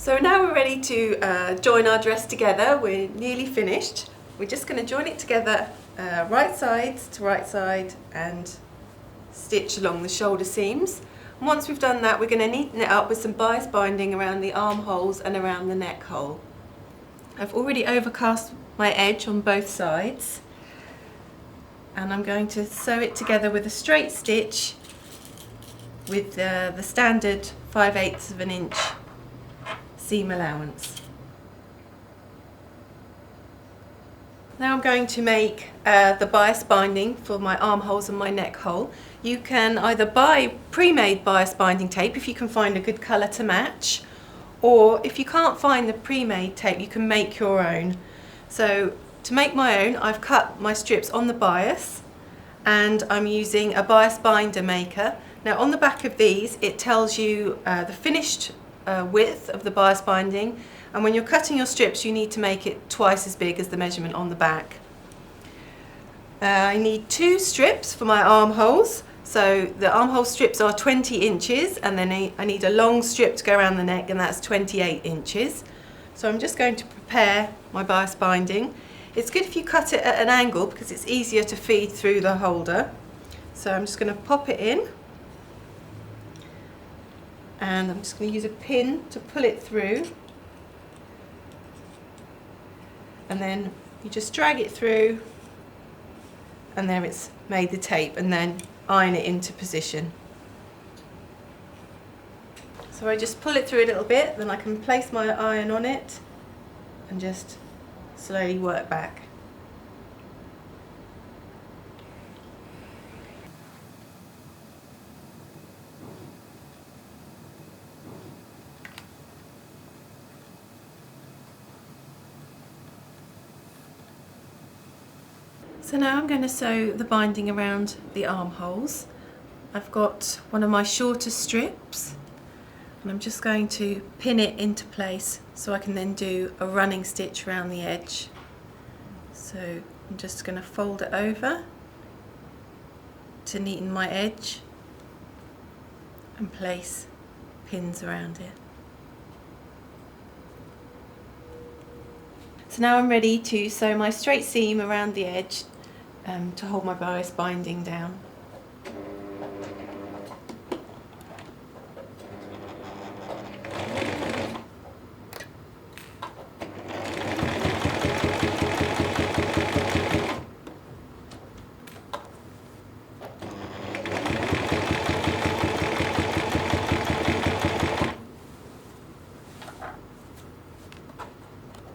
So now we're ready to join our dress together. We're nearly finished. We're just going to join it together right side to right side and stitch along the shoulder seams. And once we've done that, we're going to neaten it up with some bias binding around the armholes and around the neck hole. I've already overcast my edge on both sides, and I'm going to sew it together with a straight stitch with the standard 5/8 of an inch seam allowance. Now I'm going to make the bias binding for my armholes and my neck hole. You can either buy pre-made bias binding tape if you can find a good colour to match, or if you can't find the pre-made tape you can make your own. So to make my own, I've cut my strips on the bias and I'm using a bias binder maker. Now on the back of these it tells you the finished width of the bias binding, and when you're cutting your strips you need to make it twice as big as the measurement on the back. I need 2 strips for my armholes. So the armhole strips are 20 inches, and then I need a long strip to go around the neck, and that's 28 inches. So I'm just going to prepare my bias binding. It's good if you cut it at an angle because it's easier to feed through the holder. So I'm just going to pop it in, and I'm just going to use a pin to pull it through, and then you just drag it through, and there it's made the tape, and then iron it into position. So I just pull it through a little bit, then I can place my iron on it and just slowly work back. So now I'm going to sew the binding around the armholes. I've got one of my shorter strips, and I'm just going to pin it into place so I can then do a running stitch around the edge. So I'm just going to fold it over to neaten my edge and place pins around it. So now I'm ready to sew my straight seam around the edge to hold my bias binding down.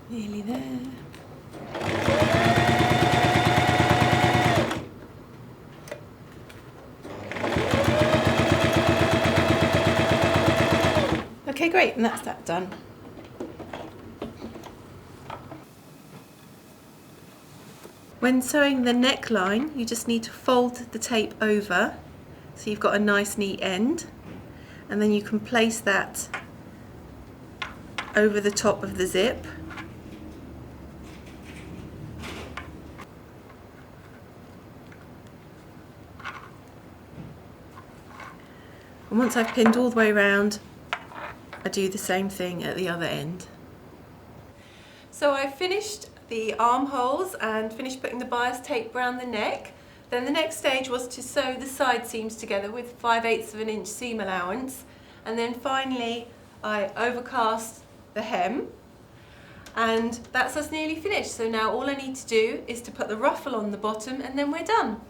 Nearly there. Okay, great, and that's that done. When sewing the neckline, you just need to fold the tape over so you've got a nice neat end, and then you can place that over the top of the zip. And once I've pinned all the way around, I do the same thing at the other end. So I've finished the armholes and finished putting the bias tape around the neck. Then the next stage was to sew the side seams together with 5/8 of an inch seam allowance, and then finally I overcast the hem, and that's us nearly finished. So now all I need to do is to put the ruffle on the bottom, and then we're done.